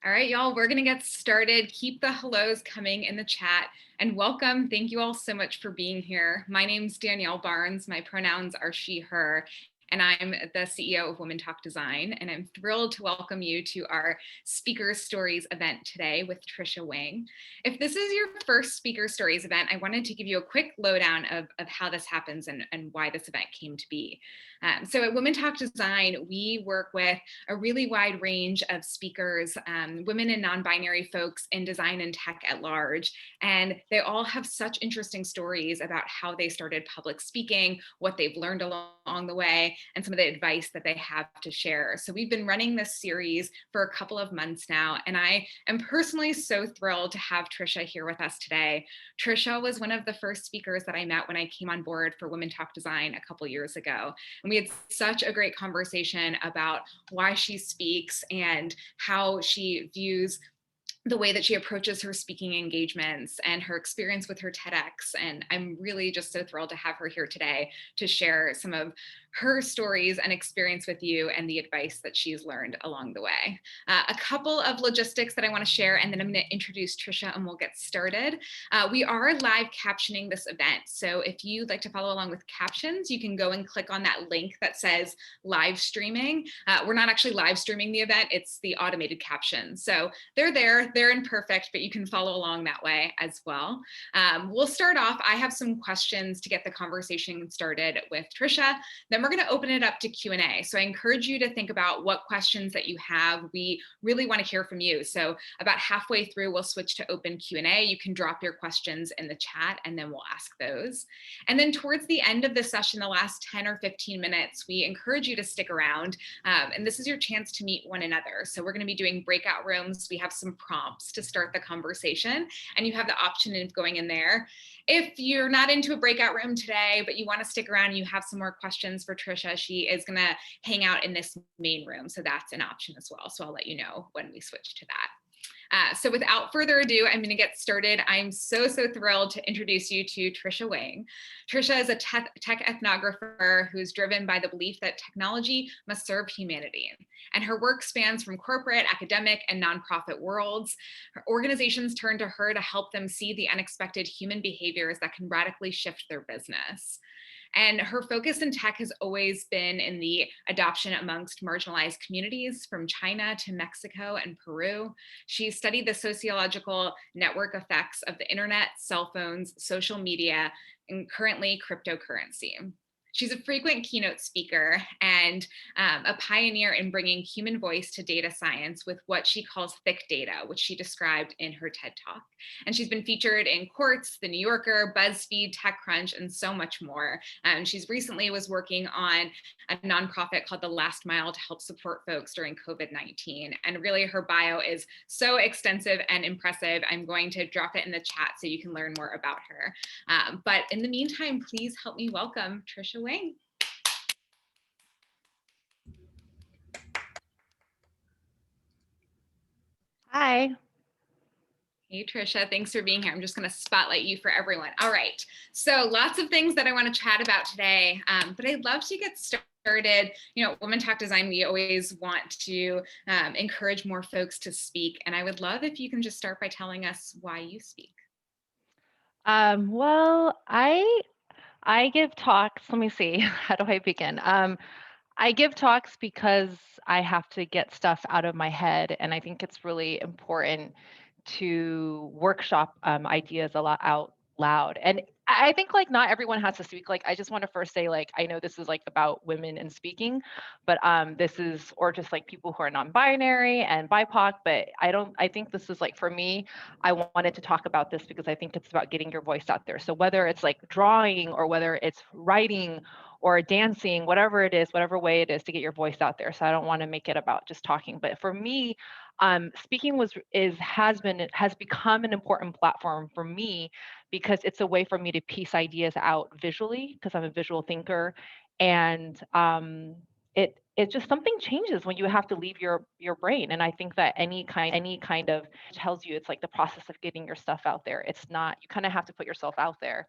All right, y'all, we're going to get started. Keep the hellos coming in the chat and welcome. Thank you all so much for being here. My name's Danielle Barnes. My pronouns are she, her, and I'm the CEO of Women Talk Design. And I'm thrilled to welcome you to our Speaker Stories event today with Tricia Wang. If this is your first Speaker Stories event, I wanted to give you a quick lowdown of how this happens and why this event came to be. So at Women Talk Design, we work with a really wide range of speakers, women and non-binary folks in design and tech at large. And they all have such interesting stories about how they started public speaking, what they've learned along the way, and some of the advice that they have to share. So we've been running this series for a couple of months now, and I am personally so thrilled to have Tricia here with us today. Tricia was one of the first speakers that I met when I came on board for Women Talk Design a couple years ago. And we had such a great conversation about why she speaks and how she views the way that she approaches her speaking engagements and her experience with her TEDx. And I'm really just so thrilled to have her here today to share some of her stories and experience with you and the advice that she's learned along the way. A couple of logistics that I want to share, and then I'm going to introduce Tricia and we'll get started. We are live captioning this event. So if you'd like to follow along with captions, you can go and click on that link that says live streaming. We're not actually live streaming the event, it's the automated captions. So they're there, they're imperfect, but you can follow along that way as well. We'll start off. I have some questions to get the conversation started with Tricia. Then we're going to open it up to Q&A. So I encourage you to think about what questions that you have. We really want to hear from you. So about halfway through, we'll switch to open Q&A. You can drop your questions in the chat and then we'll ask those. And then towards the end of the session, the last 10 or 15 minutes, we encourage you to stick around. And this is your chance to meet one another. So we're going to be doing breakout rooms. We have some prompts to start the conversation, and you have the option of going in there. If you're not into a breakout room today, but you want to stick around and you have some more questions for Tricia, she is going to hang out in this main room. So that's an option as well. So I'll let you know when we switch to that. So without further ado, I'm going to get started. I'm so thrilled to introduce you to Tricia Wang. Tricia is a tech ethnographer who's driven by the belief that technology must serve humanity. And her work spans from corporate, academic, and nonprofit worlds. Her organizations turn to her to help them see the unexpected human behaviors that can radically shift their business. And her focus in tech has always been in the adoption amongst marginalized communities from China to Mexico and Peru. She studied the sociological network effects of the internet, cell phones, social media, and currently cryptocurrency. She's a frequent keynote speaker and a pioneer in bringing human voice to data science with what she calls thick data, which she described in her TED Talk. And she's been featured in Quartz, The New Yorker, BuzzFeed, TechCrunch, and so much more. She's recently was working on a nonprofit called The Last Mile to help support folks during COVID-19. And really her bio is so extensive and impressive. I'm going to drop it in the chat so you can learn more about her. But in the meantime, please help me welcome Tricia Wang. Hi. Hey, Tricia, thanks for being here. I'm just going to spotlight you for everyone. All right, so lots of things that I want to chat about today, but I'd love to get started. You know, Women Talk Design, we always want to encourage more folks to speak, and I would love if you can just start by telling us why you speak. Well, I give talks. Let me see. How do I begin? I give talks because I have to get stuff out of my head, and I think it's really important to workshop ideas a lot out loud. And I think like not everyone has to speak. Like I just want to first say like I know this is like about women and speaking, but this is or just like people who are non-binary and BIPOC. But I think this is like for me, I wanted to talk about this because I think it's about getting your voice out there. So whether it's like drawing or whether it's writing or dancing, whatever it is, whatever way it is to get your voice out there. So I don't want to make it about just talking. But for me, speaking has become an important platform for me because it's a way for me to piece ideas out visually because I'm a visual thinker, and it just something changes when you have to leave your brain. And I think that any kind of tells you it's like the process of getting your stuff out there. It's not, you kind of have to put yourself out there.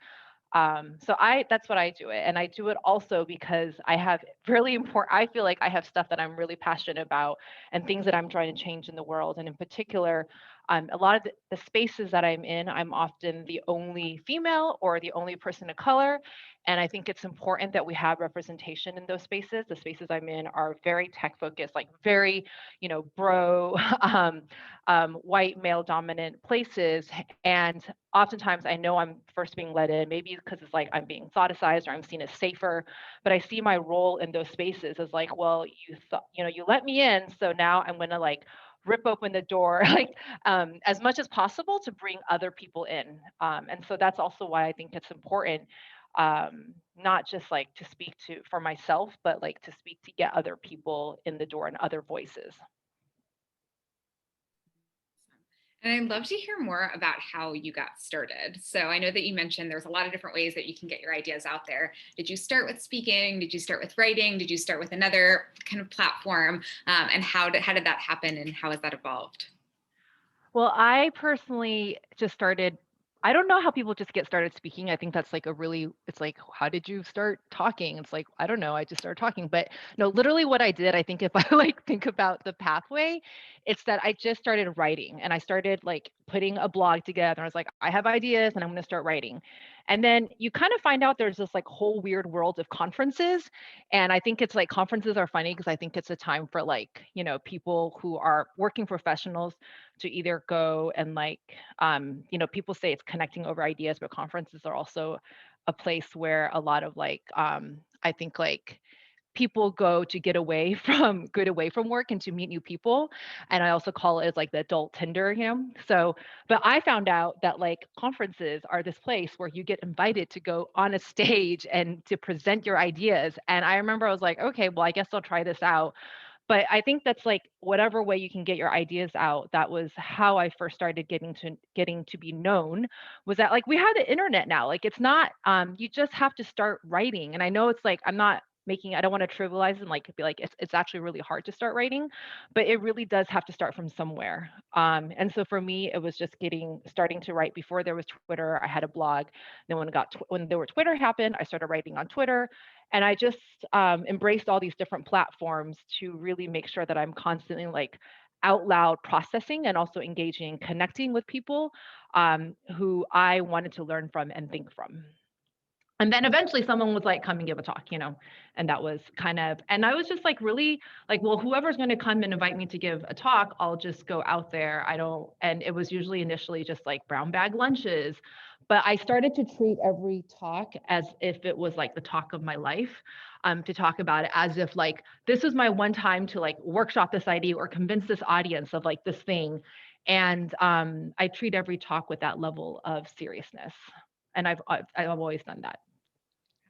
So that's what I do it. And I do it also because I have really important, I feel like I have stuff that I'm really passionate about and things that I'm trying to change in the world. And in particular, a lot of the spaces that I'm in, I'm often the only female or the only person of color. And I think it's important that we have representation in those spaces. The spaces I'm in are very tech focused, like very, bro, white male dominant places. And oftentimes I know I'm first being let in, maybe because it's like I'm being exoticized or I'm seen as safer, but I see my role in those spaces as like, well, you thought, you let me in, so now I'm gonna like rip open the door, like as much as possible to bring other people in. And so that's also why I think it's important, not just like to speak to for myself, but like to speak to get other people in the door and other voices. And I'd love to hear more about how you got started. So I know that you mentioned there's a lot of different ways that you can get your ideas out there. Did you start with speaking? Did you start with writing? Did you start with another kind of platform? And how did that happen and how has that evolved? Well, I personally just started. I don't know how people just get started speaking. I think that's like a really, it's like, how did you start talking? It's like, I don't know. I just started talking. But no, literally what I did, I think if I like think about the pathway, it's that I just started writing and I started like putting a blog together. I was like, I have ideas and I'm going to start writing. And then you kind of find out there's this like whole weird world of conferences. And I think it's like conferences are funny because I think it's a time for like, people who are working professionals to either go and like people say it's connecting over ideas, but conferences are also a place where a lot of like I think like people go to get away from work and to meet new people. And I also call it as like the adult Tinder, so but I found out that like conferences are this place where you get invited to go on a stage and to present your ideas. And I remember I was like, okay, well, I guess I'll try this out. But I think that's like whatever way you can get your ideas out, that was how I first started getting to be known, was that like we have the internet now. Like it's not you just have to start writing. And I know it's like I don't want to trivialize and like be like it's actually really hard to start writing, but it really does have to start from somewhere. And so for me, it was just starting to write before there was Twitter. I had a blog. Then when there were Twitter happened, I started writing on Twitter. And I just embraced all these different platforms to really make sure that I'm constantly like out loud processing and also engaging, connecting with people who I wanted to learn from and think from. And then eventually someone was like, come and give a talk, and that was kind of, and I was just like, really like, well, whoever's going to come and invite me to give a talk, I'll just go out there. And it was usually initially just like brown bag lunches, but I started to treat every talk as if it was like the talk of my life, to talk about it as if like, this is my one time to like workshop this idea or convince this audience of like this thing. And I treat every talk with that level of seriousness. And I've always done that.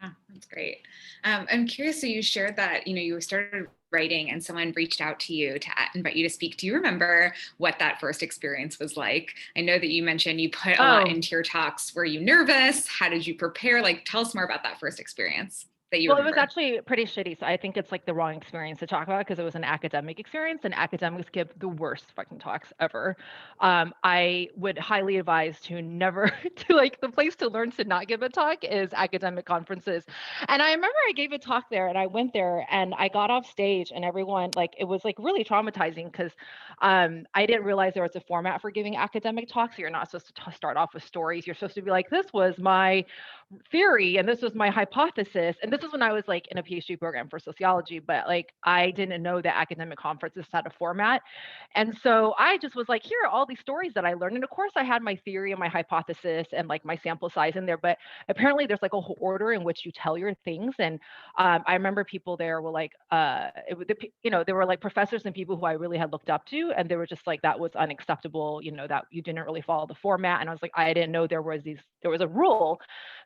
Yeah, that's great. I'm curious. So you shared that you started writing and someone reached out to you to invite you to speak. Do you remember what that first experience was like? I know that you mentioned you put a lot Oh, into your talks. Were you nervous? How did you prepare? Like, tell us more about that first experience that you well, it was remember. actually pretty shitty, so I think it's, like, the wrong experience to talk about because it was an academic experience, and academics give the worst fucking talks ever. I would highly advise to never to, like, the place to learn to not give a talk is academic conferences, and I remember I gave a talk there, and I went there, and I got off stage, and everyone like, it was, like, really traumatizing 'cause, I didn't realize there was a format for giving academic talks. So you're not supposed to start off with stories. You're supposed to be like, "This was my theory and this was my hypothesis." And this is when I was like in a PhD program for sociology, but like I didn't know that academic conferences had a format. And so I just was like, here are all these stories that I learned. And of course I had my theory and my hypothesis and like my sample size in there, but apparently there's like a whole order in which you tell your things. And I remember people there were like there were like professors and people who I really had looked up to, and they were just like, that was unacceptable, that you didn't really follow the format. And I was like, I didn't know there was a rule.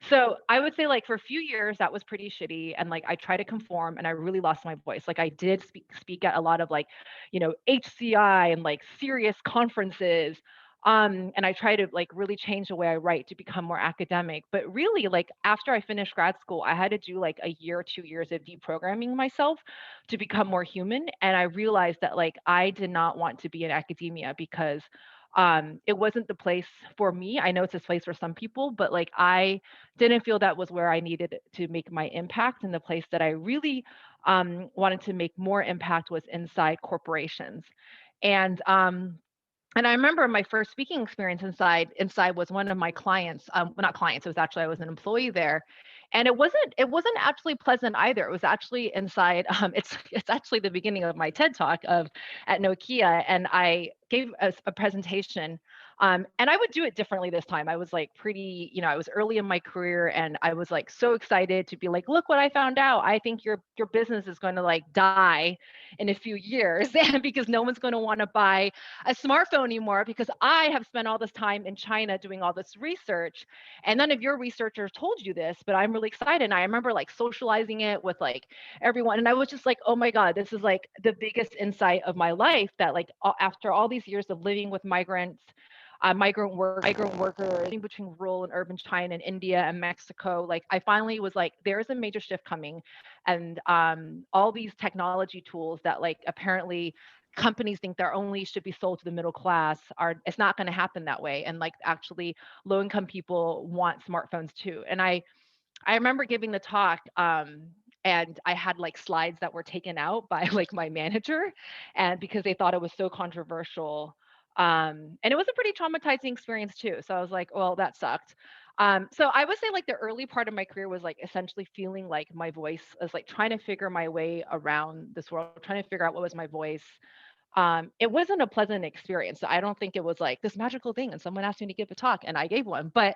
So I would say like for a few years that was pretty shitty, and like I tried to conform and I really lost my voice. Like I did speak at a lot of like, HCI and like serious conferences. And I try to like really change the way I write to become more academic. But really, like after I finished grad school, I had to do like a year, 2 years of deprogramming myself to become more human. And I realized that like I did not want to be in academia because It wasn't the place for me. I know it's a place for some people, but like I didn't feel that was where I needed to make my impact. And the place that I really wanted to make more impact was inside corporations. And and I remember my first speaking experience inside was one of my clients, well, not clients, it was actually I was an employee there. And it wasn't actually pleasant either. It was actually inside, it's actually the beginning of my TED talk of at Nokia. And I gave a presentation. And I would do it differently this time. I was like pretty, I was early in my career and I was like so excited to be like, look what I found out. I think your business is going to like die in a few years and because no one's going to want to buy a smartphone anymore because I have spent all this time in China doing all this research and none of your researchers told you this, but I'm really excited. And I remember like socializing it with like everyone. And I was just like, oh my God, this is like the biggest insight of my life that like after all these years of living with migrants, migrant workers in between rural and urban China and India and Mexico. Like I finally was like, there's a major shift coming, and all these technology tools that like apparently companies think they're only should be sold to the middle class are it's not going to happen that way. And like actually low income people want smartphones too. And I remember giving the talk. And I had like slides that were taken out by like my manager, and because they thought it was so controversial. And it was a pretty traumatizing experience too. So I was like, well, that sucked. So I would say like the early part of my career was like essentially feeling like my voice was like trying to figure my way around this world, trying to figure out what was my voice. It wasn't a pleasant experience. So I don't think it was like this magical thing and someone asked me to give a talk and I gave one. But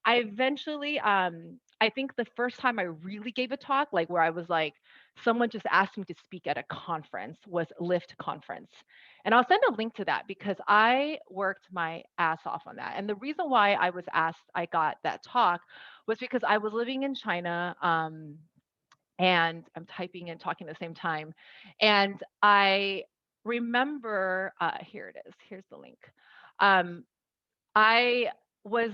I eventually, I think the first time I really gave a talk, like where I was like, someone just asked me to speak at a conference was Lyft conference. And I'll send a link to that because I worked my ass off on that. And the reason why I was asked, I got that talk was because I was living in China. And I'm typing and talking at the same time. And I remember, here it is. Here's the link. Um, I was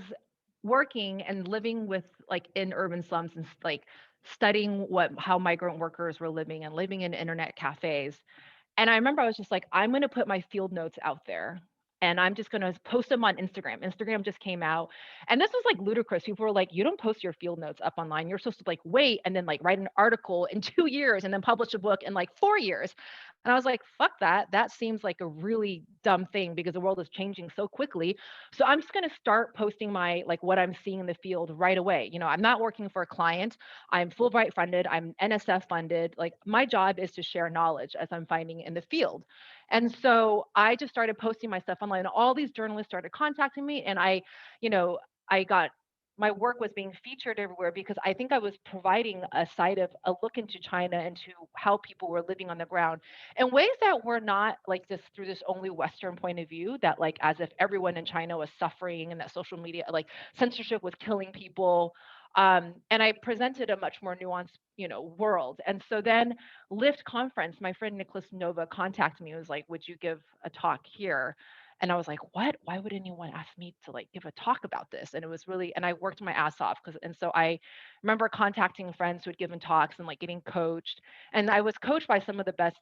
working and living with like in urban slums and like studying how migrant workers were living and living in internet cafes. And I remember I was just like, I'm going to put my field notes out there and I'm just going to post them on Instagram. Instagram just came out. And this was like ludicrous. People were like, you don't post your field notes up online. You're supposed to like wait and then like write an article in 2 years and then publish a book in like 4 years. And I was like, fuck that. That seems like a really dumb thing because the world is changing so quickly. So I'm just going to start posting my like what I'm seeing in the field right away. I'm not working for a client. I'm Fulbright funded, I'm NSF funded. Like my job is to share knowledge as I'm finding in the field. And so I just started posting my stuff online. All these journalists started contacting me and you know, I got my work was being featured everywhere because I think I was providing a look into China and to how people were living on the ground in ways that were not like this through this only Western point of view that like as if everyone in China was suffering and that social media like censorship was killing people. And I presented a much more nuanced, world. And so then Lyft conference, my friend Nicholas Nova contacted me and was like, would you give a talk here? And I was like, what? Why would anyone ask me to like give a talk about this? And it was really, and I worked my ass off and so I remember contacting friends who had given talks and like getting coached. And I was coached by some of the best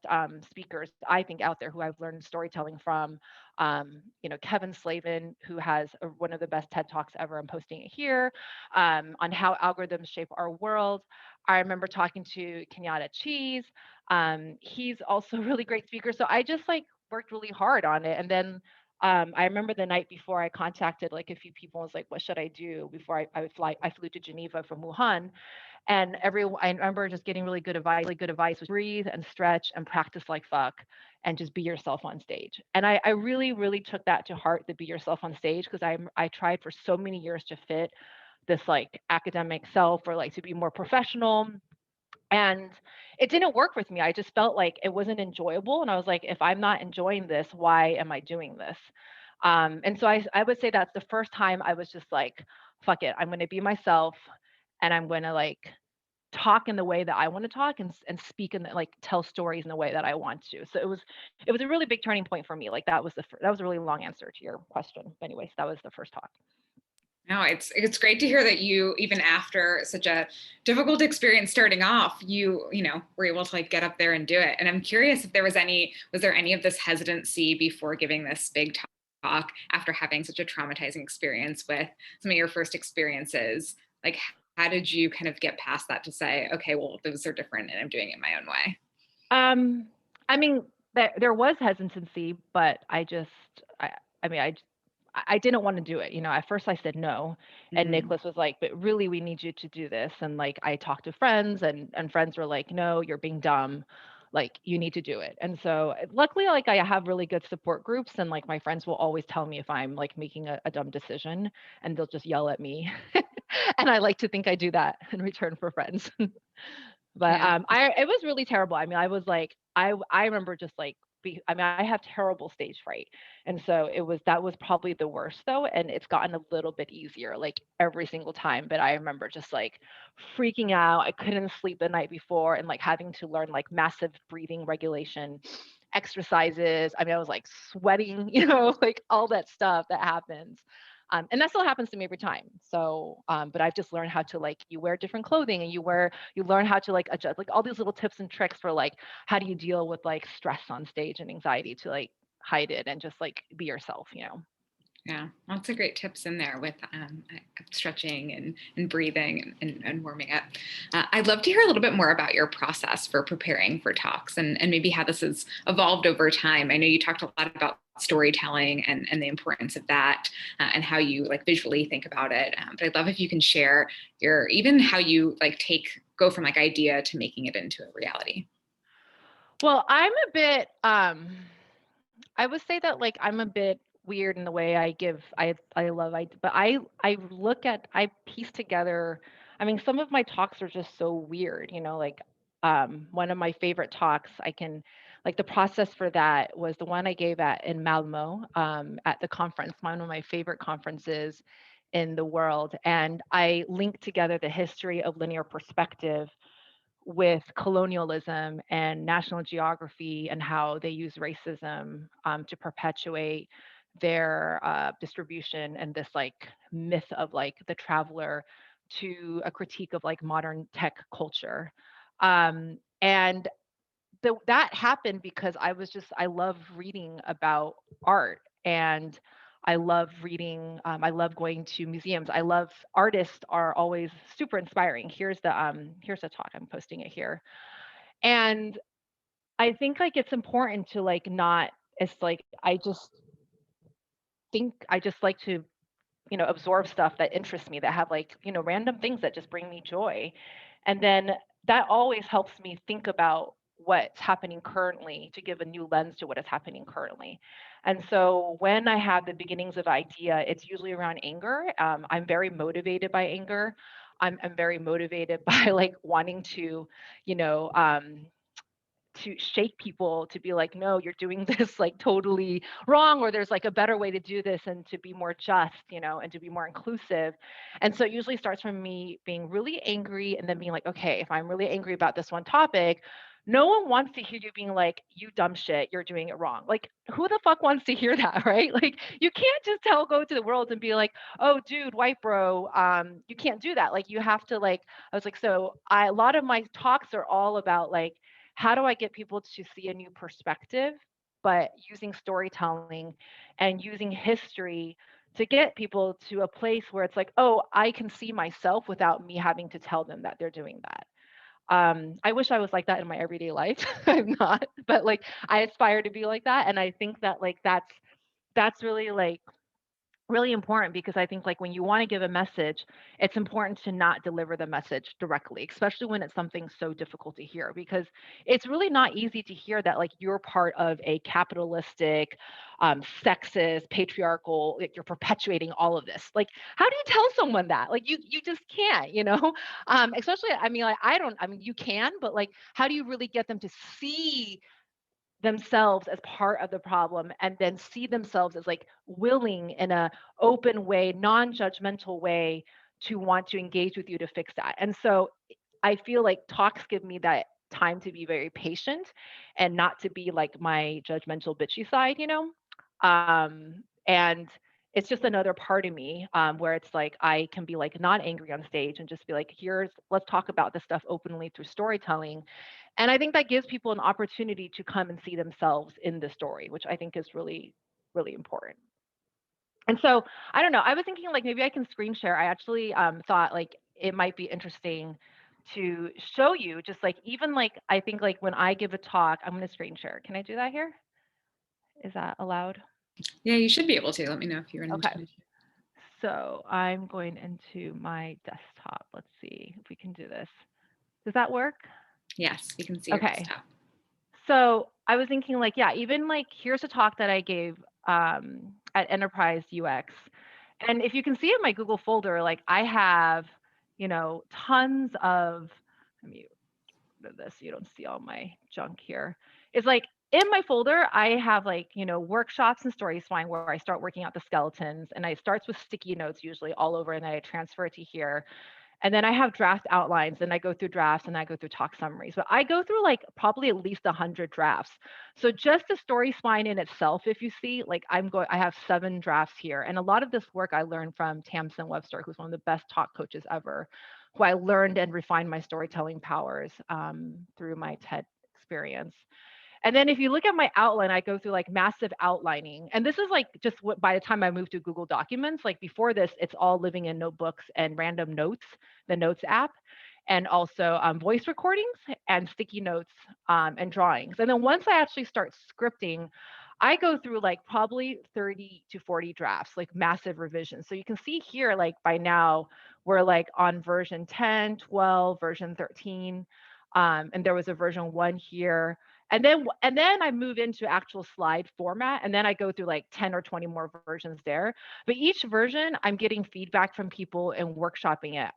speakers I think out there who I've learned storytelling from. Kevin Slavin, who has one of the best TED Talks ever. I'm posting it here on how algorithms shape our world. I remember talking to Kenyatta Cheese. He's also a really great speaker. So I just like worked really hard on it. And then I remember the night before I contacted like a few people and was like, what should I do before I would fly? I flew to Geneva from Wuhan. And I remember just getting really good advice. Really good advice was breathe and stretch and practice like fuck and just be yourself on stage. And I really, really took that to heart, the be yourself on stage, because I tried for so many years to fit this like academic self or like to be more professional. And it didn't work with me. I just felt like it wasn't enjoyable. And I was like, if I'm not enjoying this, why am I doing this? And so I would say that's the first time I was just like, fuck it, I'm going to be myself and I'm going to like talk in the way that I want to talk and speak and like tell stories in the way that I want to. So it was a really big turning point for me. Like that was a really long answer to your question. But anyways, that was the first talk. No, it's great to hear that you, even after such a difficult experience starting off, you were able to like get up there and do it. And I'm curious if was there any of this hesitancy before giving this big talk after having such a traumatizing experience with some of your first experiences. Like, how did you kind of get past that to say, okay, well, those are different and I'm doing it my own way? Um, I mean, there was hesitancy, but I I mean, I didn't wanna do it, at first I said no, and Mm, Nicholas was like, "But really, we need you to do this," and, like, I talked to friends, and friends were like, "No, you're being dumb, like, you need to do it," and so, luckily, like, I have really good support groups, and, like, my friends will always tell me if I'm, like, making a dumb decision, and they'll just yell at me, and I like to think I do that in return for friends. But, yeah. I it was really terrible. I mean, I was like I remember just, like, I mean, I have terrible stage fright, and so that was probably the worst, though, and it's gotten a little bit easier, like, every single time, but I remember just, like, freaking out. I couldn't sleep the night before and, like, having to learn, like, massive breathing regulation exercises. I mean, I was, like, sweating, like, all that stuff that happens. And that still happens to me every time. So, but I've just learned how to, like, you wear different clothing and you learn how to, like, adjust, like, all these little tips and tricks for, like, how do you deal with, like, stress on stage and anxiety to, like, hide it and just, like, be yourself. Yeah, lots of great tips in there with stretching and breathing and warming up. I'd love to hear a little bit more about your process for preparing for talks and maybe how this has evolved over time. I know you talked a lot about storytelling and the importance of that and how you like visually think about it. But I'd love if you can share your even how you like go from like idea to making it into a reality. Well, I'm a bit, I would say that, like, I'm a bit weird in the way I love but I piece together. I mean, some of my talks are just so weird, like, one of my favorite talks, the process for that was the one I gave in Malmo, at the conference, one of my favorite conferences in the world, and I linked together the history of linear perspective with colonialism and national geography and how they use racism, to perpetuate their distribution and this, like, myth of, like, the traveler to a critique of, like, modern tech culture. And that happened because I love reading about art, and I love going to museums. I love artists are always super inspiring. Here's the talk, I'm posting it here. And I think, like, it's important to, like, not it's like I just like to, absorb stuff that interests me, that have, like, random things that just bring me joy. And then that always helps me think about what's happening currently to give a new lens to what is happening currently. And so when I have the beginnings of idea, it's usually around anger. I'm very motivated by anger. I'm very motivated by, like, wanting you know, um, to shake people to be like, no, you're doing this, like, totally wrong, or there's, like, a better way to do this and to be more just, and to be more inclusive. And so it usually starts from me being really angry and then being like, okay, if I'm really angry about this one topic, no one wants to hear you being like, you dumb shit, you're doing it wrong. Like, who the fuck wants to hear that? Right? Like, you can't just go to the world and be like, oh dude, white bro, you can't do that. Like, you have to, like, I was like, a lot of my talks are all about, like, how do I get people to see a new perspective, but using storytelling and using history to get people to a place where it's like, oh, I can see myself without me having to tell them that they're doing that. I wish I was like that in my everyday life. I'm not, but, like, I aspire to be like that, and I think that, like, that's really, like, really important, because I think, like, when you want to give a message, it's important to not deliver the message directly, especially when it's something so difficult to hear, because it's really not easy to hear that, like, you're part of a capitalistic, sexist, patriarchal, like, you're perpetuating all of this. Like, how do you tell someone that? Like, you just can't. Especially, I mean, like, I mean, you can, but, like, how do you really get them to see themselves as part of the problem, and then see themselves as, like, willing in a open way, non-judgmental way, to want to engage with you to fix that. And so I feel like talks give me that time to be very patient and not to be, like, my judgmental bitchy side. And it's just another part of me, where it's like I can be, like, not angry on stage and just be like, let's talk about this stuff openly through storytelling. And I think that gives people an opportunity to come and see themselves in the story, which I think is really, really important. And so I don't know. I was thinking like maybe I can screen share. I actually thought like it might be interesting to show you just like even like I think like when I give a talk, I'm going to screen share. Can I do that here? Is that allowed? Yeah, you should be able to. Let me know if you run into Okay. an issue. So I'm going into my desktop. Let's see if we can do this. Does that work? Yes, we can see your Okay. desktop. So I was thinking like, yeah, even like here's a talk that I gave at Enterprise UX. And if you can see in my Google folder, like I have, tons of, let me move this so you don't see all my junk here. It's like in my folder, I have like, workshops and story spine where I start working out the skeletons and I starts with sticky notes usually all over and then I transfer it to here. And then I have draft outlines and I go through drafts and I go through talk summaries. But I go through like probably at least 100 drafts. So just the story spine in itself, if you see, like I have 7 drafts here. And a lot of this work I learned from Tamsin Webster, who's one of the best talk coaches ever, who I learned and refined my storytelling powers through my TED experience. And then if you look at my outline, I go through like massive outlining. And this is like just what by the time I moved to Google Documents, like before this, it's all living in notebooks and random notes, the Notes app, and also voice recordings and sticky notes and drawings. And then once I actually start scripting, I go through like probably 30 to 40 drafts, like massive revisions. So you can see here, like by now, we're like on version 10, 12, version 13. And there was a version 1 here and then I move into actual slide format, and then I go through like 10 or 20 more versions there. But each version, I'm getting feedback from people and workshopping it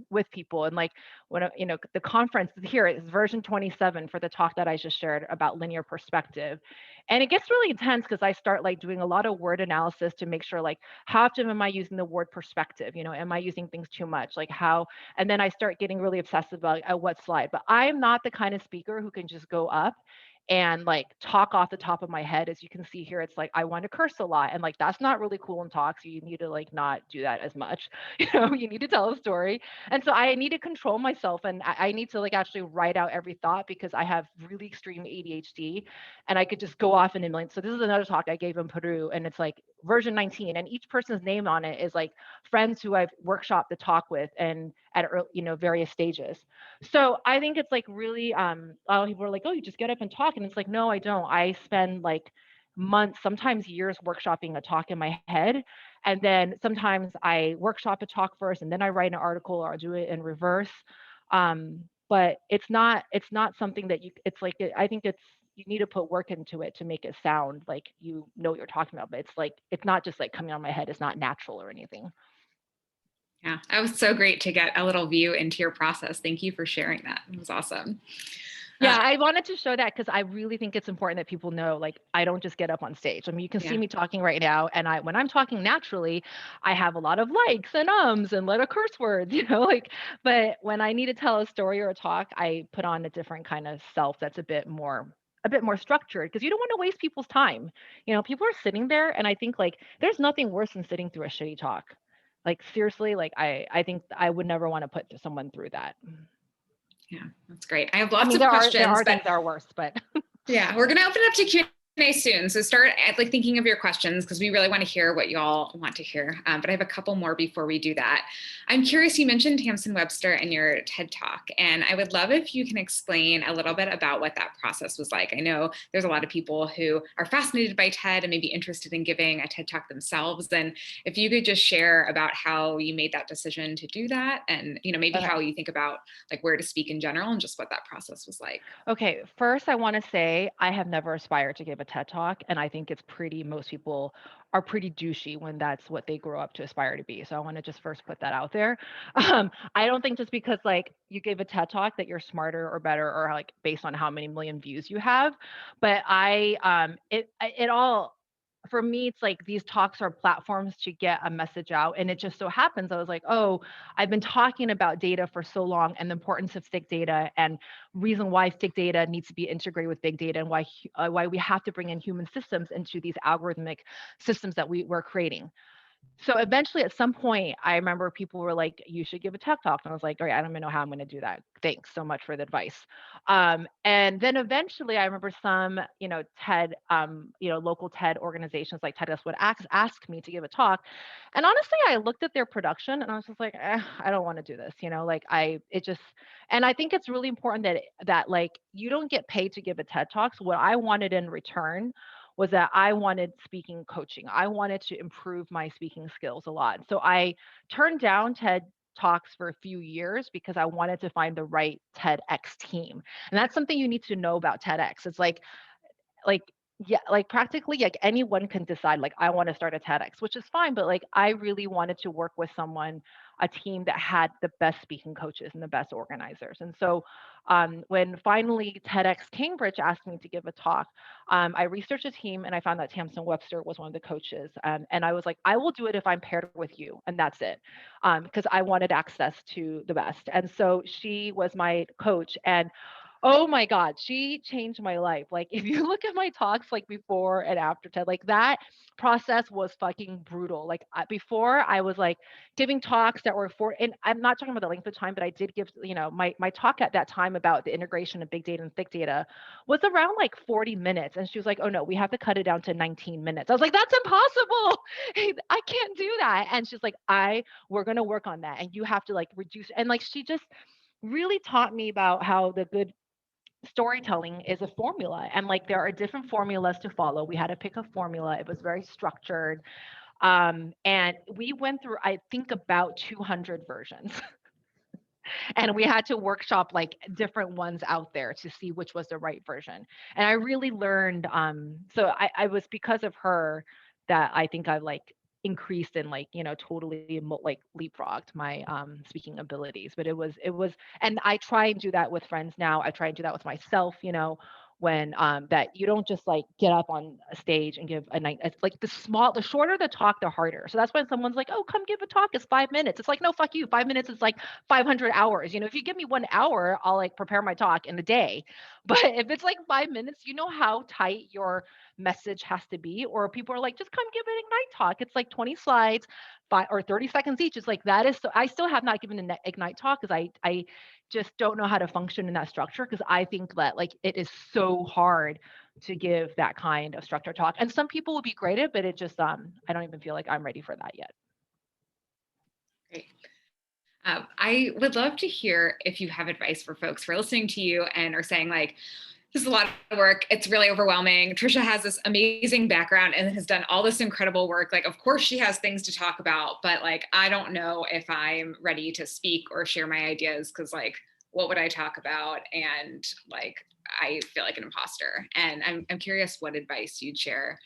with people. And like the conference here is version 27 for the talk that I just shared about linear perspective. And it gets really intense because I start like doing a lot of word analysis to make sure like how often am I using the word perspective? Am I using things too much? Like how, and then I start getting really obsessive about what slide. But I'm not the kind of speaker who can just go up and like talk off the top of my head. As you can see here, it's like I want to curse a lot, and like that's not really cool in talks. You need to like not do that as much. You need to tell a story. And so I need to control myself, and I need to like actually write out every thought because I have really extreme ADHD and I could just go off in a million. So this is another talk I gave in Peru, and it's like version 19, and each person's name on it is like friends who I've workshopped the talk with and at various stages. So I think it's like really a lot of people are like, oh, you just get up and talk. And it's like, no, I don't. I spend like months, sometimes years workshopping a talk in my head. And then sometimes I workshop a talk first and then I write an article or I'll do it in reverse. But it's not something that it's like I think it's you need to put work into it to make it sound like you know what you're talking about. But it's like it's not just like coming on my head. It's not natural or anything. Yeah, that was so great to get a little view into your process. Thank you for sharing that. It was awesome. Yeah, I wanted to show that because I really think it's important that people know, like, I don't just get up on stage. I mean, you can see Yeah. me talking right now, and when I'm talking naturally, I have a lot of likes and ums and a lot of curse words, like, but when I need to tell a story or a talk, I put on a different kind of self that's a bit more structured because you don't want to waste people's time. People are sitting there, and I think like there's nothing worse than sitting through a shitty talk. Like seriously, like I think I would never want to put someone through that. Yeah, that's great. I have I lots mean, of there are questions, but things that are worse, but yeah, we're going to open it up to Q&A soon. So start at like thinking of your questions because we really want to hear what y'all want to hear. But I have a couple more before we do that. I'm curious, you mentioned Tamsin Webster in your TED Talk, and I would love if you can explain a little bit about what that process was like. I know there's a lot of people who are fascinated by TED and maybe interested in giving a TED Talk themselves. And if you could just share about how you made that decision to do that and, maybe okay. how you think about like where to speak in general and just what that process was like. Okay, first I want to say I have never aspired to give a TED Talk, and I think most people are pretty douchey when that's what they grow up to aspire to be. So I want to just first put that out there. I don't think just because like you gave a TED Talk that you're smarter or better or like based on how many million views you have, but it all for me it's like these talks are platforms to get a message out, and it just so happens I was like, oh, I've been talking about data for so long and the importance of thick data and reason why thick data needs to be integrated with big data and why we have to bring in human systems into these algorithmic systems that we're creating. So eventually at some point, I remember people were like, "You should give a TED Talk." And I was like, "All right, I don't even know how I'm gonna do that. Thanks so much for the advice." And then eventually I remember some, TED, local TED organizations like TEDx would ask me to give a talk. And honestly, I looked at their production and I was just like, I don't want to do this, like it just, and I think it's really important that like you don't get paid to give a TED Talk. So what I wanted in return was that I wanted speaking coaching. I wanted to improve my speaking skills a lot. So I turned down TED Talks for a few years because I wanted to find the right TEDx team. And that's something you need to know about TEDx. It's like yeah, like practically like anyone can decide like I want to start a TEDx, which is fine, but like I really wanted to work with someone, a team that had the best speaking coaches and the best organizers. And so when finally TEDx Cambridge asked me to give a talk, I researched a team and I found that Tamsin Webster was one of the coaches. And I was like, I will do it if I'm paired with you, and that's it, because I wanted access to the best. And so she was my coach, and oh my god, she changed my life. Like, if you look at my talks, like, before and after TED, like, that process was fucking brutal. Like, before I was, like, giving talks that were for, and I'm not talking about the length of time, but I did give, my talk at that time about the integration of big data and thick data was around, like, 40 minutes, and she was like, "Oh, no, we have to cut it down to 19 minutes." I was like, "That's impossible. I can't do that." And she's like, "We're gonna work on that, and you have to, like, reduce," and, like, she just really taught me about how the good storytelling is a formula, and like there are different formulas to follow. We had to pick a formula. It was very structured, and we went through, I think, about 200 versions. And we had to workshop like different ones out there to see which was the right version. And I really learned, so I was, because of her, that I think I like increased and like, totally like leapfrogged my speaking abilities. But it was, and I try and do that with friends now. I try and do that with myself, when that you don't just like get up on a stage and give a night. It's like the shorter the talk, the harder. So that's when someone's like, "Oh, come give a talk, it's 5 minutes." It's like, no, fuck you, 5 minutes is like 500 hours. If you give me 1 hour, I'll like prepare my talk in a day. But if it's like 5 minutes, you know how tight your message has to be. Or people are like, just come give an Ignite talk. It's like 20 slides, 30 seconds each. It's like, that is so, I still have not given an Ignite talk because I just don't know how to function in that structure, because I think that like it is so hard to give that kind of structure talk. And some people will be great at it, but it just I don't even feel like I'm ready for that yet. Great. I would love to hear if you have advice for folks who are listening to you and are saying, like, this is a lot of work. It's really overwhelming. Tricia has this amazing background and has done all this incredible work. Like, of course, she has things to talk about, but like, I don't know if I'm ready to speak or share my ideas because, like, what would I talk about? And like, I feel like an imposter. And I'm curious what advice you'd share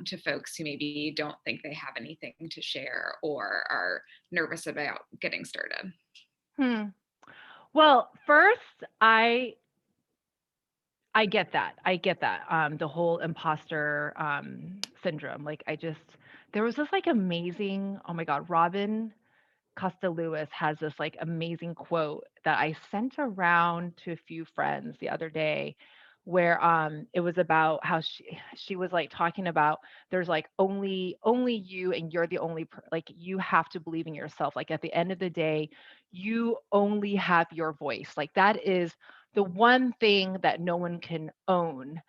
to folks who maybe don't think they have anything to share or are nervous about getting started. Hmm. Well, first, I get that. I get that. The whole imposter syndrome. Like, there was this like amazing, oh my God, Robin Costa Lewis has this like amazing quote that I sent around to a few friends the other day, where it was about how she was like talking about, there's like only you, and you're the only like you have to believe in yourself. Like, at the end of the day, you only have your voice. Like, that is the one thing that no one can own.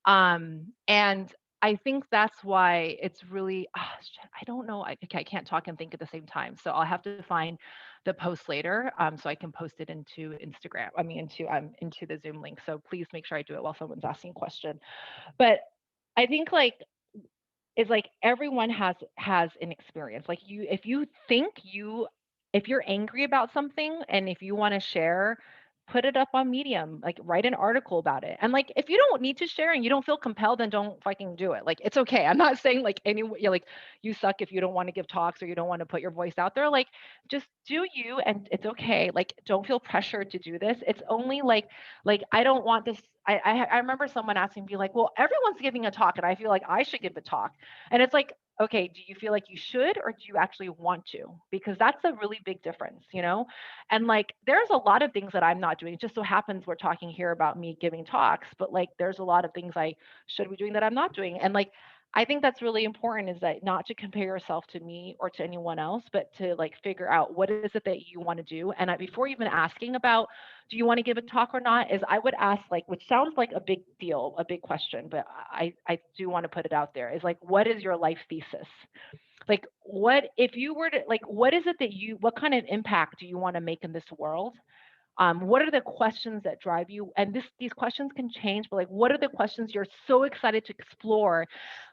And I think that's why it's really, shit, I don't know. Okay, I can't talk and think at the same time. So I'll have to find the post later, so I can post it into Instagram. I mean, into the Zoom link. So please make sure I do it while someone's asking a question. But I think like it's like everyone has an experience. Like, if you're angry about something and if you want to share, put it up on Medium, like write an article about it. And like, if you don't need to share and you don't feel compelled, then don't fucking do it. Like, it's okay. I'm not saying like you're like, you suck if you don't want to give talks or you don't want to put your voice out there. Like, just do you, and it's okay. Like, don't feel pressured to do this. It's only like I don't want this. I remember someone asking me like, well, everyone's giving a talk and I feel like I should give a talk. And it's like, okay, do you feel like you should, or do you actually want to? Because that's a really big difference. And like, there's a lot of things that I'm not doing. It just so happens we're talking here about me giving talks, but like, there's a lot of things I should be doing that I'm not doing. And like, I think that's really important is that not to compare yourself to me or to anyone else, but to like figure out what is it that you want to do. And before even asking about do you want to give a talk or not, is I would ask like, which sounds like a big deal, a big question, but I do want to put it out there is like, what is your life thesis? Like, what if you were to like, what is it that what kind of impact do you want to make in this world? What are the questions that drive you? And these questions can change, but like, what are the questions you're so excited to explore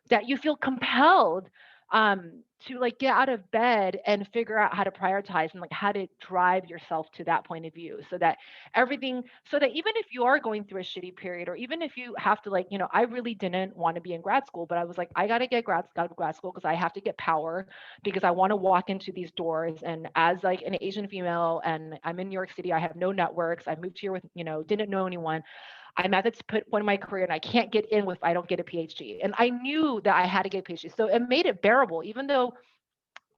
that you feel compelled to like get out of bed and figure out how to prioritize and like how to drive yourself to that point of view so that so that even if you are going through a shitty period or even if you have to like, I really didn't want to be in grad school, but I was like, I got to get out of grad school because I have to get power because I want to walk into these doors. And as like an Asian female and I'm in New York City, I have no networks. I moved here with, didn't know anyone. I'm at this point in my career and I can't get in if I don't get a PhD. And I knew that I had to get a PhD. So it made it bearable, even though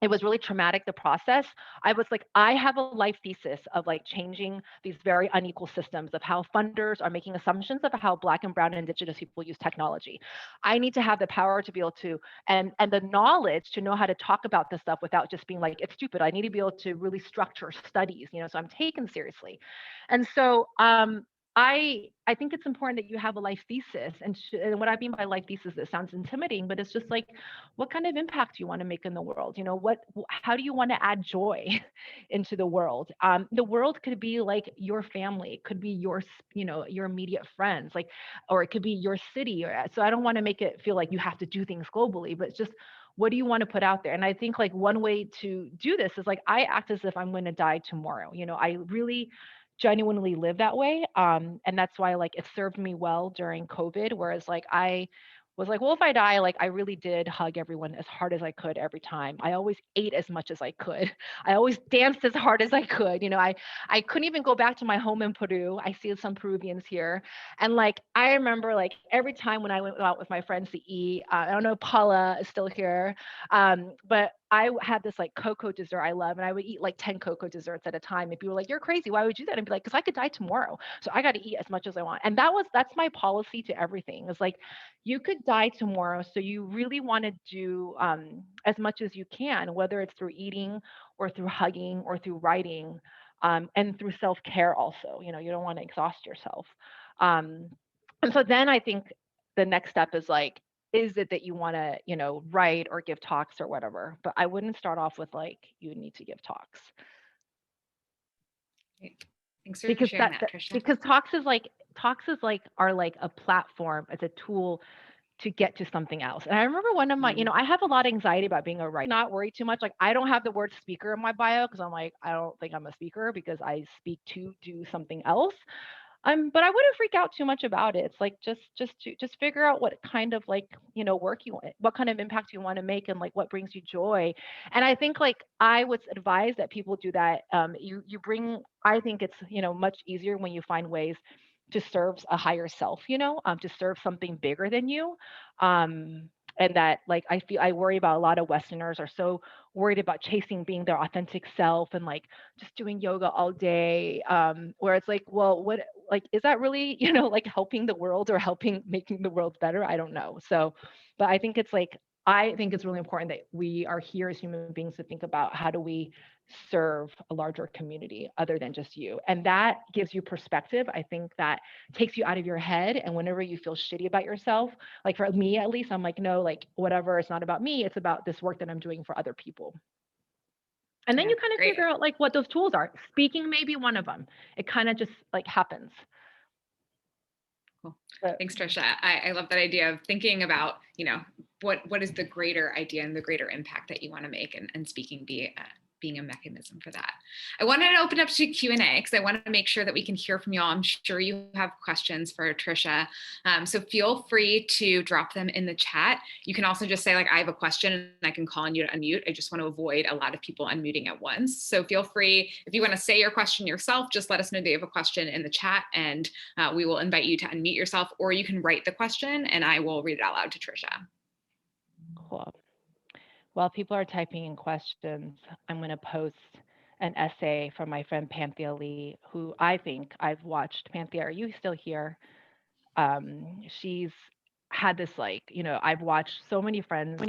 it was really traumatic, the process. I was like, I have a life thesis of like changing these very unequal systems of how funders are making assumptions of how Black and brown and indigenous people use technology. I need to have the power to be able to and the knowledge to know how to talk about this stuff without just being like it's stupid. I need to be able to really structure studies, so I'm taken seriously. And so I think it's important that you have a life thesis. And what I mean by life thesis, it sounds intimidating, but it's just like, what kind of impact do you want to make in the world? How do you want to add joy into the world? The world could be like your family, it could be your immediate friends, like, or it could be your city. So I don't want to make it feel like you have to do things globally, but it's just what do you want to put out there? And I think like one way to do this is like I act as if I'm going to die tomorrow. I really genuinely live that way. And that's why like it served me well during COVID. Whereas like I was like, well, if I die, like I really did hug everyone as hard as I could every time. I always ate as much as I could. I always danced as hard as I could. I couldn't even go back to my home in Peru. I see some Peruvians here. And like I remember like every time when I went out with my friends to eat, I don't know, Paula is still here. But I had this like cocoa dessert I love, and I would eat like 10 cocoa desserts at a time. If you were like, you're crazy, why would you do that? And be like, because I could die tomorrow. So I got to eat as much as I want. And that's my policy to everything. It's like, you could die tomorrow. So you really want to do as much as you can, whether it's through eating or through hugging or through writing and through self care also. You don't want to exhaust yourself. Um, and so then I think the next step is like, is it that you want to, write or give talks or whatever? But I wouldn't start off with like, you need to give talks Great. Thanks for because sharing that, Tricia. because talks is like are like a platform, it's a tool to get to something else. And I remember one of my, I have a lot of anxiety about being a writer, not worry too much. Like I don't have the word speaker in my bio because I'm like, I don't think I'm a speaker because I speak to do something else. But I wouldn't freak out too much about it. It's like just figure out what kind of like, work you want, what kind of impact you want to make and like what brings you joy. And I think like I would advise that people do that. You bring, I think it's, much easier when you find ways to serve a higher self, to serve something bigger than you. And that like I worry about a lot of Westerners are so worried about chasing being their authentic self and like just doing yoga all day. Where it's like, well, what like is that really, like helping the world or helping making the world better? I don't know. So, but I think it's really important that we are here as human beings to think about how do we serve a larger community other than just you. And that gives you perspective. I think that takes you out of your head. And whenever you feel shitty about yourself, like for me at least, I'm like, no, like whatever, it's not about me. It's about this work that I'm doing for other people. And then Yeah, you kind of great. figure out like what those tools are. Speaking may be one of them. It kind of just like happens. Cool. But Thanks, Tricia. I love that idea of thinking about, what is the greater idea and the greater impact that you want to make, and speaking being a mechanism for that. I wanted to open up to Q&A because I want to make sure that we can hear from y'all. I'm sure you have questions for Tricia. So feel free to drop them in the chat. You can also just say like, I have a question and I can call on you to unmute. I just want to avoid a lot of people unmuting at once. So feel free, if you want to say your question yourself, just let us know that you have a question in the chat and we will invite you to unmute yourself, or you can write the question and I will read it out loud to Tricia. cool. While people are typing in questions, I'm going to post an essay from my friend Panthea Lee, who I think I've watched. Panthea, are you still here? She's had this I've watched so many friends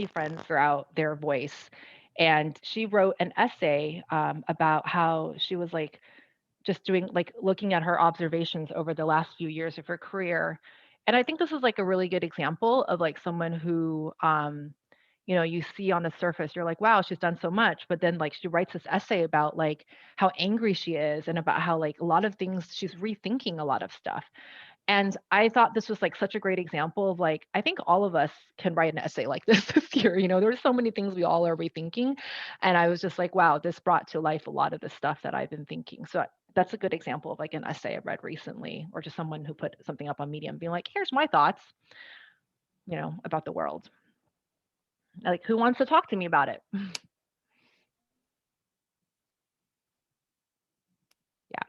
throughout their voice, and she wrote an essay about how she was just doing looking at her observations over the last few years of her career. And I think this is like a really good example of like someone who you see on the surface, you're like, wow, she's done so much. But then like she writes this essay about like how angry she is and about how like a lot of things she's rethinking a lot of stuff. And I thought this was like such a great example of like, I think all of us can write an essay like this this year. There's so many things we all are rethinking. And I was just like, wow, this brought to life a lot of the stuff that I've been thinking. So that's a good example of like an essay I read recently, or just someone who put something up on Medium being like, here's my thoughts, about the world. Like, who wants to talk to me about it? Yeah.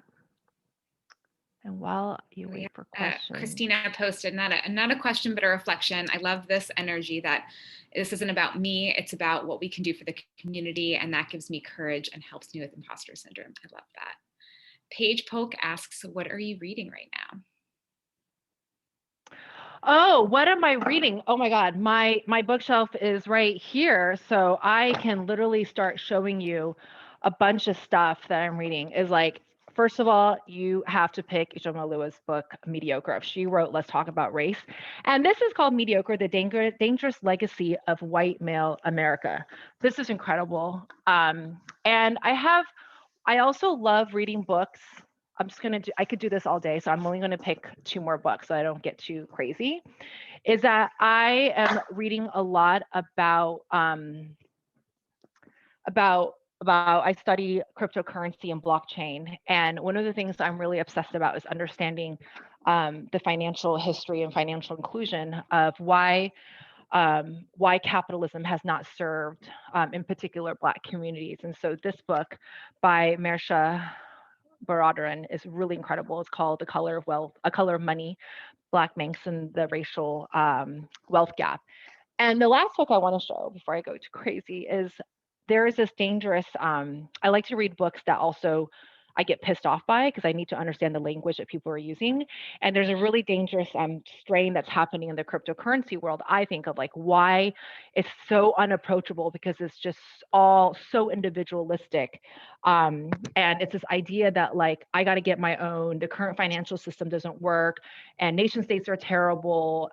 And while you Yeah. wait for questions. Christina posted not a question, but a reflection. I love this energy that this isn't about me. It's about what we can do for the community. And that gives me courage and helps me with imposter syndrome. I love that. Paige Polk asks, what are you reading right now? Oh, what am I reading? Oh my God, my bookshelf is right here, so I can literally start showing you a bunch of stuff that I'm reading. Is like, first of all, you have to pick Ijoma Lua's book, Mediocre. She wrote Let's Talk About Race. And this is called Mediocre, the Dangerous Legacy of White Male America. This is incredible. And I also love reading books. I could do this all day, so I'm only gonna pick two more books so I don't get too crazy. Is that I am reading a lot about I study cryptocurrency and blockchain. And one of the things I'm really obsessed about is understanding the financial history and financial inclusion of why capitalism has not served, in particular, Black communities. And so this book by Mersha Baradaran is really incredible. It's called The Color of Wealth, A Color of Money, Black Manx and the Racial Wealth Gap. And the last book I want to show before I go too crazy is there is this dangerous, I like to read books that also I get pissed off by because I need to understand the language that people are using. And there's a really dangerous strain that's happening in the cryptocurrency world. I think of like why it's so unapproachable because it's just all so individualistic. And it's this idea that like I got to get my own, the current financial system doesn't work, and nation states are terrible.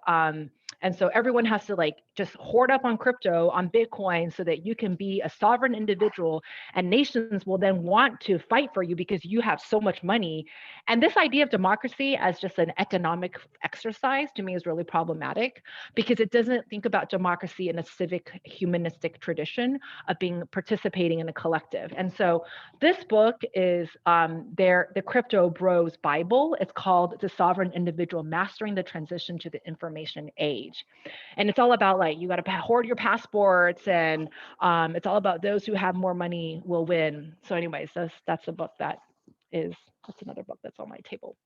And so everyone has to like just hoard up on crypto, on Bitcoin, so that you can be a sovereign individual, and nations will then want to fight for you because you have so much money. And this idea of democracy as just an economic exercise to me is really problematic because it doesn't think about democracy in a civic humanistic tradition of being participating in a collective. And so this book is the crypto bros Bible. It's called The Sovereign Individual Mastering the Transition to the Information Age. And it's all about like, you got to hoard your passports, and it's all about those who have more money will win. So anyways, that's a book that's another book that's on my table.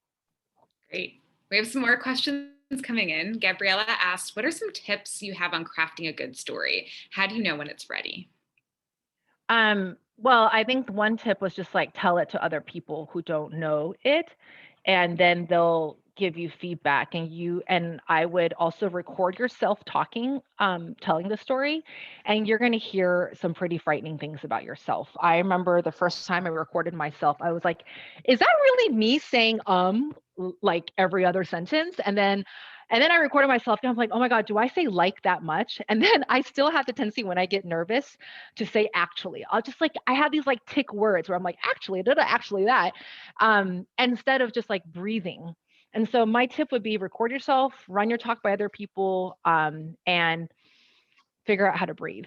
Great. We have some more questions coming in. Gabriella asked, what are some tips you have on crafting a good story? How do you know when it's ready? Well, I think one tip was just like tell it to other people who don't know it, and then they'll give you feedback. And I would also record yourself talking, telling the story, and you're going to hear some pretty frightening things about yourself. I remember the first time I recorded myself, I was like, is that really me saying like every other sentence? And then I recorded myself and I'm like, oh my God, do I say like that much? And then I still have the tendency when I get nervous to say actually. I'll just like, I have these like tick words where I'm like, actually, actually that, instead of just like breathing. And so my tip would be record yourself, run your talk by other people, and figure out how to breathe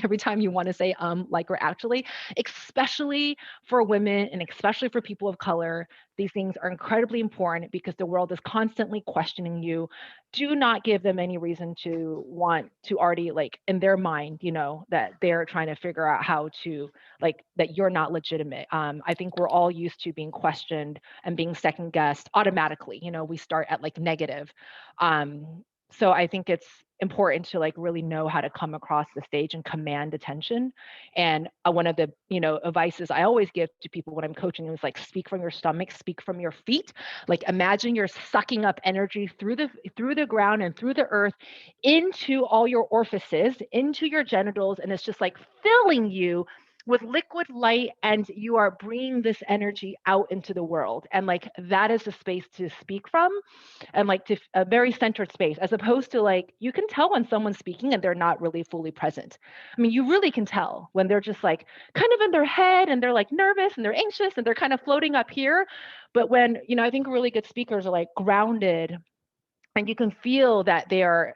every time you want to say like or actually, especially for women and especially for people of color. These things are incredibly important because the world is constantly questioning you. Do not give them any reason to want to already like in their mind, that they're trying to figure out how to like that you're not legitimate. I think we're all used to being questioned and being second guessed automatically. We start at like negative. So I think important to like really know how to come across the stage and command attention. And one of the advices I always give to people when I'm coaching is like, speak from your stomach, speak from your feet. Like imagine you're sucking up energy through the ground and through the earth into all your orifices, into your genitals, and it's just like filling you with liquid light, and you are bringing this energy out into the world. And like that is the space to speak from, and like to a very centered space, as opposed to like, you can tell when someone's speaking and they're not really fully present. I mean, you really can tell when they're just like kind of in their head and they're like nervous and they're anxious and they're kind of floating up here. But when, I think really good speakers are like grounded, and you can feel that they are,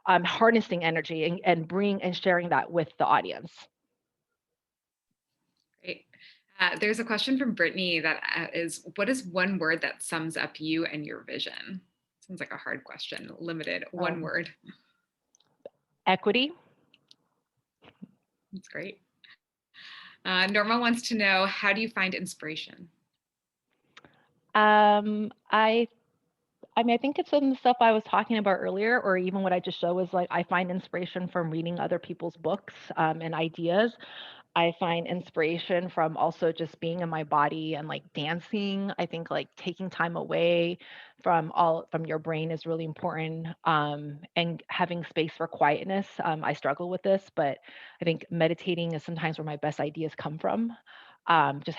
harnessing energy and bring and sharing that with the audience. Great. There's a question from Brittany that is, what is one word that sums up you and your vision? Sounds like a hard question. Limited, one word. Equity. That's great. Norma wants to know, how do you find inspiration? I mean, I think it's in the stuff I was talking about earlier, or even what I just showed was like, I find inspiration from reading other people's books and ideas. I find inspiration from also just being in my body and like dancing. I think like taking time away from your brain is really important, and having space for quietness. I struggle with this, but I think meditating is sometimes where my best ideas come from. Just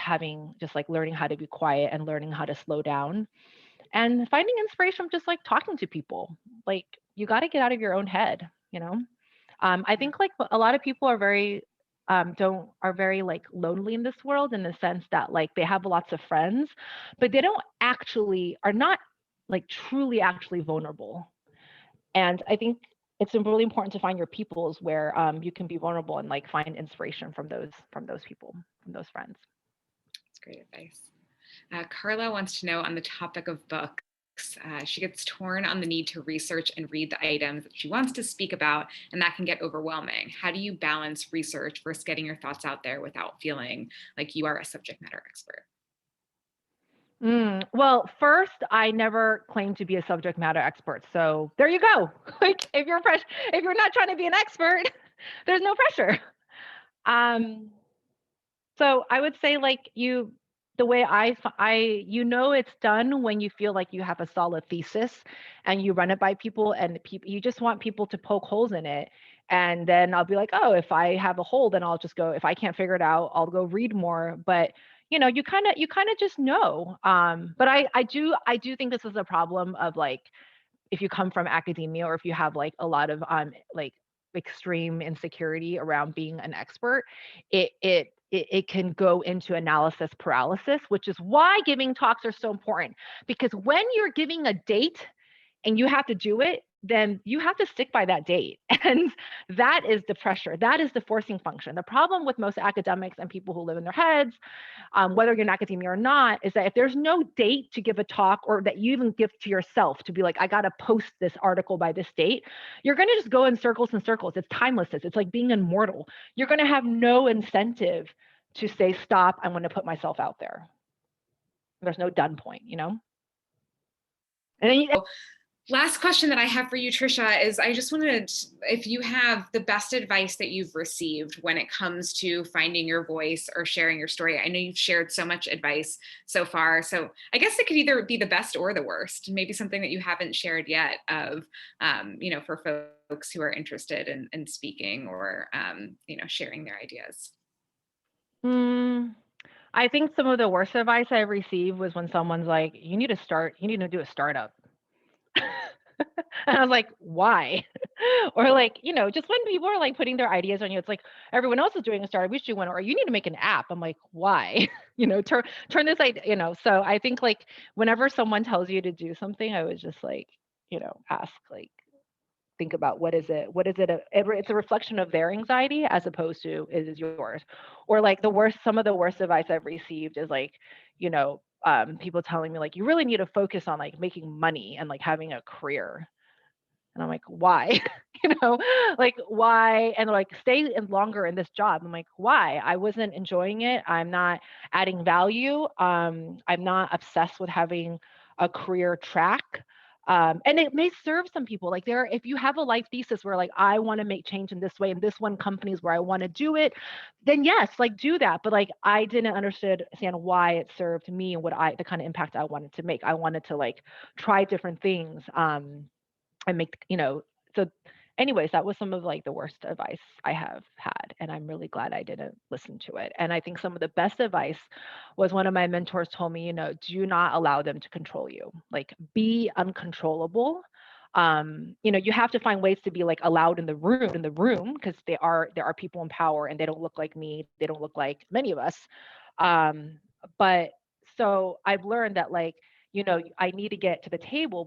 like learning how to be quiet and learning how to slow down, and finding inspiration from just like talking to people. Like you got to get out of your own head. I think like a lot of people are very don't are very like lonely in this world, in the sense that like they have lots of friends, but they don't actually are not like truly actually vulnerable. And I think it's really important to find your peoples where you can be vulnerable and like find inspiration from those people, from those friends. That's great advice. Carla wants to know, on the topic of books, she gets torn on the need to research and read the items that she wants to speak about, and that can get overwhelming. How do you balance research versus getting your thoughts out there without feeling like you are a subject matter expert? Well, first, I never claimed to be a subject matter expert. So there you go. Like if you're not trying to be an expert, there's no pressure. Um, so I would say like the way it's done when you feel like you have a solid thesis and you run it by people, and you just want people to poke holes in it. And then I'll be like, oh, if I have a hole, then I'll just go, if I can't figure it out, I'll go read more. But you kind of just know. But I do think this is a problem of like, if you come from academia, or if you have like a lot of like extreme insecurity around being an expert, it can go into analysis paralysis, which is why giving talks are so important. Because when you're giving a date and you have to do it, then you have to stick by that date. And that is the pressure. That is the forcing function. The problem with most academics and people who live in their heads, whether you're in academia or not, is that if there's no date to give a talk, or that you even give to yourself to be like, I got to post this article by this date, you're going to just go in circles and circles. It's timelessness. It's like being immortal. You're going to have no incentive to say, stop, I'm going to put myself out there. There's no done point. And then Last question that I have for you, Tricia, is I just wanted, if you have the best advice that you've received when it comes to finding your voice or sharing your story. I know you've shared so much advice so far, so I guess it could either be the best or the worst, maybe something that you haven't shared yet of, for folks who are interested in speaking or, sharing their ideas. I think some of the worst advice I received was when someone's like, you need to do a startup. And I was like, why? Or like, just when people are like putting their ideas on you, it's like, everyone else is doing a startup, we should do one, or you need to make an app. I'm like, why? Turn this idea. So I think like whenever someone tells you to do something, I was just like, ask, like, think about what is it? It's a reflection of their anxiety as opposed to it is yours. Or like some of the worst advice I've received is like, people telling me like, you really need to focus on like making money and like having a career. And I'm like, why? Like why? And they're like, stay longer in this job. I'm like, why? I wasn't enjoying it. I'm not adding value. I'm not obsessed with having a career track. And it may serve some people. Like there, if you have a life thesis where like I want to make change in this way, and this one company is where I want to do it, then yes, like do that. But like I didn't understand why it served me and what I the kind of impact I wanted to make. I wanted to like try different things. And make, so anyways, that was some of like the worst advice I have had, and I'm really glad I didn't listen to it. And I think some of the best advice was one of my mentors told me, do not allow them to control you. Like be uncontrollable. You have to find ways to be like allowed in the room because there are people in power and they don't look like me, they don't look like many of us. um but so I've learned that like I need to get to the table,